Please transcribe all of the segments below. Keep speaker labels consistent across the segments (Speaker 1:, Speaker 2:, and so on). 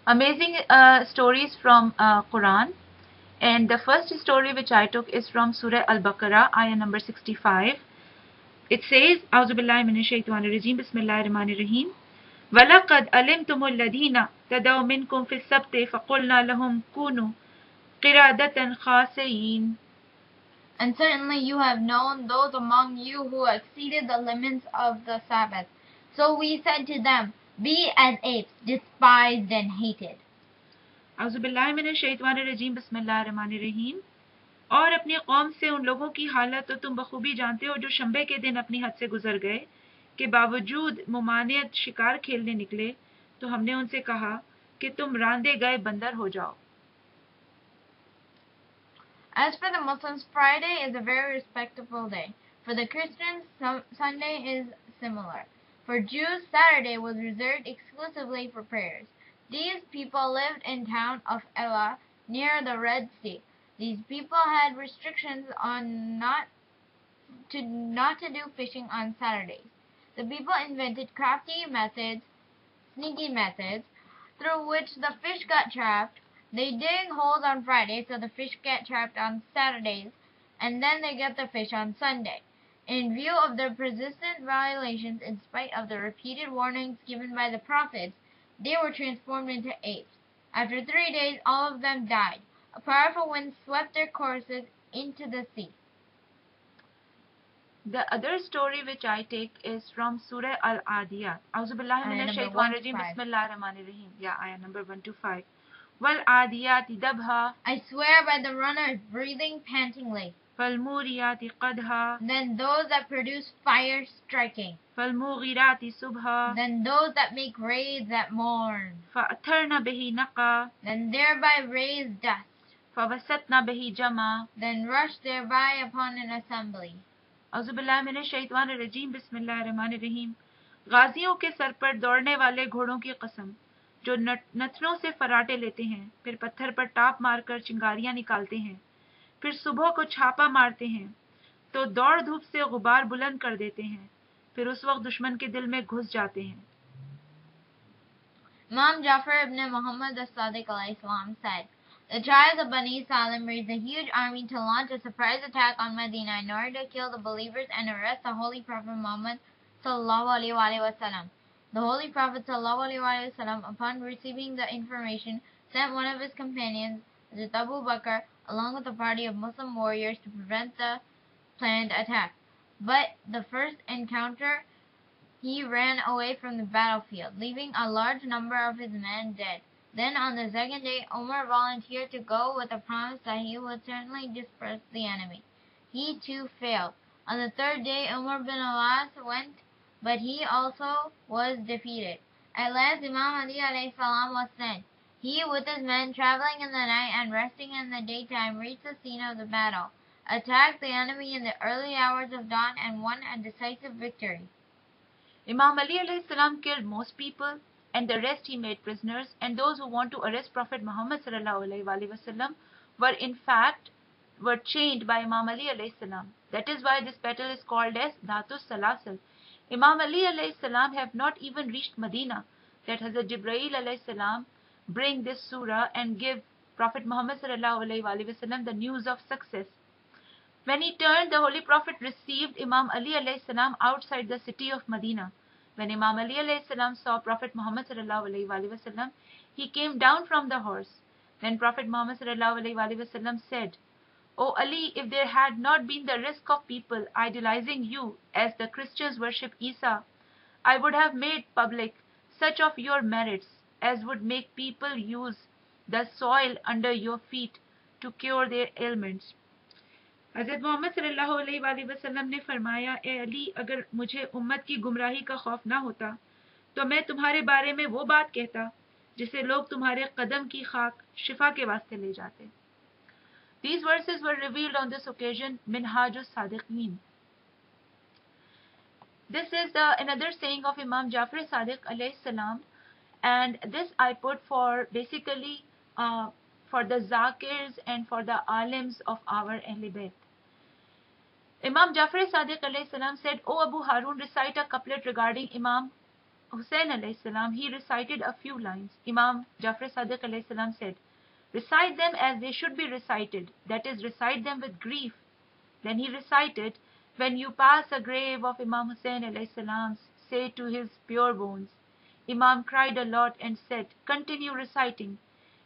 Speaker 1: Amazing stories from Quran. And the first story which I took is from Surah Al-Baqarah, ayah number 65. It says, أعوذ بالله من الشيطان الرجيم بسم الله الرحمن الرحيم وَلَقَدْ أَلِمْتُمُ الَّذِينَ تَدَوْا مِنْكُمْ فِي السَّبْتِ فَقُلْنَا لَهُمْ كُونُوا قِرَادَةً خَاسِئِينَ.
Speaker 2: And certainly you have known those among you who exceeded the limits of the Sabbath. So we said to them, be as apes, despised and hated.
Speaker 1: أعوذ بالله من الشيطان الرجيم بسم الله الرحمن الرحيم. और अपनी कौम से उन लोगों की हालत तो तुम बखूबी जानते हो जो शंबे के दिन अपनी हद से गुजर गए के बावजूद मुमानियत शिकार खेलने निकले, तो हमने उनसे कहा कि तुम रांदे गए बंदर हो जाओ.
Speaker 2: As for the Muslims, Friday is a very respectable day. For the Christians, Sunday is similar. For Jews, Saturday was reserved exclusively for prayers. These people lived in town of Elah, near the Red Sea. These people had restrictions on not to do fishing on Saturdays. The people invented crafty methods, sneaky methods, through which the fish got trapped. They dig holes on Friday so the fish get trapped on Saturdays, and then they get the fish on Sunday. In view of their persistent violations, in spite of the repeated warnings given by the prophets, they were transformed into apes. After 3 days, all of them died. A powerful wind swept their corpses into the sea.
Speaker 1: The other story which I take is from Surah Al-Adiyat. A'udhu billahi minash shaitanir rajim. Bismillahir rahmanir rahim. Yeah, ayah number 125. Wal-adiyati dabha.
Speaker 2: I swear by the runners breathing pantingly.
Speaker 1: Fal-muriyati qadha.
Speaker 2: Then those that produce fire striking.
Speaker 1: Fal-mughirati subha.
Speaker 2: Then those that make raids at morn.
Speaker 1: Fa'atharna bihi naqa.
Speaker 2: Then thereby raise dust.
Speaker 1: فَوَسَّطْنَا بِهِ جَمَعًا.
Speaker 2: Then rush thereby upon an assembly.
Speaker 1: أعوذ باللہ من الشیطان الرجیم بسم اللہ الرحمن الرحیم. غازیوں کے سر پر دوڑنے والے گھوڑوں کی قسم جو نتنوں سے فراٹے لیتے ہیں، پھر پتھر پر ٹاپ مار کر چنگاریاں نکالتے ہیں، پھر صبح کو چھاپا مارتے ہیں تو دوڑ دھوپ سے غبار بلند کر دیتے ہیں، پھر اس وقت دشمن کے دل میں گھس جاتے ہیں.
Speaker 2: Imam Jaffer ibn Muhammad al-Sadiq said, the tribes of Bani Salam raised a huge army to launch a surprise attack on Medina in order to kill the believers and arrest the Holy Prophet Muhammad sallallahu alaihi wasallam. The Holy Prophet sallallahu alaihi wasallam, upon receiving the information, sent one of his companions, Hazrat Abu Bakr, along with a party of Muslim warriors to prevent the planned attack. But the first encounter, he ran away from the battlefield, leaving a large number of his men dead. Then on the second day, Umar volunteered to go with a promise that he would certainly disperse the enemy. He too failed. On the third day, Umar bin Alas went, but he also was defeated. At last, Imam Ali alayhi salam was sent. He, with his men, traveling in the night and resting in the daytime, reached the scene of the battle, attacked the enemy in the early hours of dawn, and won a decisive victory.
Speaker 1: Imam Ali alayhi salam killed most people, and the rest he made prisoners, and those who want to arrest Prophet Muhammad sallallahu alaihi wasallam were chained by Imam Ali alayhi salam. That is why this battle is called as Dhatus Salasal. Imam Ali alayhi salam have not even reached Medina, that Hazrat Jibreel alayhi salam bring this surah and give Prophet Muhammad sallallahu alaihi wasallam the news of success. When he turned, the Holy Prophet received Imam Ali alayhi salam outside the city of Medina. When Imam Ali alayhi salam saw Prophet Muhammad sallallahu alaihi wasallam, he came down from the horse. Then Prophet Muhammad sallallahu alaihi wasallam said, "O Ali, if there had not been the risk of people idolizing you as the Christians worship Isa, I would have made public such of your merits as would make people use the soil under your feet to cure their ailments." हज़रत मोहम्मद सल्लल्लाहु अलैहि वसल्लम ने फरमाया, ए अली, अगर मुझे उम्मत की गुमराही का खौफ ना होता तो मैं तुम्हारे बारे में वो बात कहता जिसे लोग तुम्हारे कदम की खाक शिफा के वास्ते ले जाते. These verses were revealed on this occasion, Minhajus Sadiqeen. This is another saying of Imam Jaffer Sadiq alayhi salam, and this I put for basically for the zakirs and for the alims of our Ahl Bayt. Imam Jaffer Sadiq alayhi salam said, "O Abu Harun, recite a couplet regarding Imam Hussain alayhi salam, he recited a few lines. Imam Jaffer-sadiq alayhi salam said, recite them as they should be recited, that is, recite them with grief. Then he recited, when you pass a grave of Imam Hussain alayhi salam, say to his pure bones. Imam cried a lot and said, continue reciting.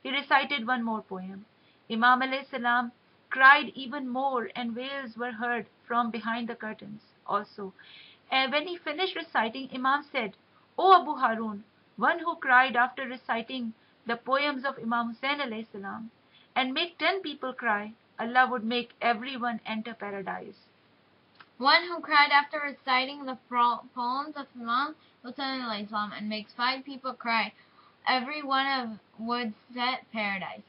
Speaker 1: He recited one more poem. Imam alayhi salam cried even more, and wails were heard from behind the curtains also. And when he finished reciting, Imam said, O Abu Harun, one who cried after reciting the poems of Imam Hussain alayhi salam, and make 10 people cry, Allah would make everyone enter paradise.
Speaker 2: One who cried after reciting the poems of Imam Hussain alayhi salam and makes 5 people cry, every one of would set paradise.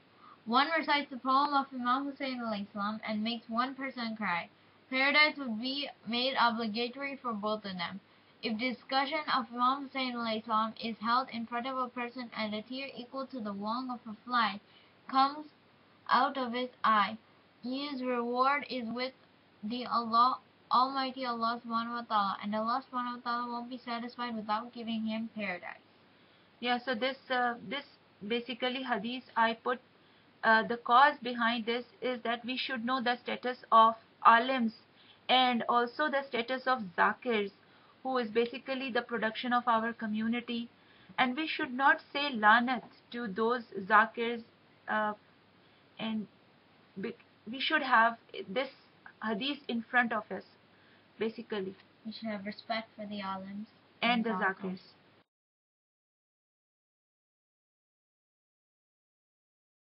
Speaker 2: One recites the poem of Imam Hussain alayhi salam and makes 1 person cry. Paradise would be made obligatory for both of them. If discussion of Imam Hussain alayhi salam is held in front of a person and a tear equal to the wing of a fly comes out of his eye, his reward is with the Almighty Allah subhanahu wa ta'ala, and Allah subhanahu wa ta'ala won't be satisfied without giving him paradise.
Speaker 1: Yeah, so this basically hadith, I put the cause behind this is that we should know the status of alims and also the status of zakirs, who is basically the production of our community, and we should not say lanat to those zakirs, and we should have this hadith in front of us, basically,
Speaker 2: We should have respect for the alims
Speaker 1: and the zakirs.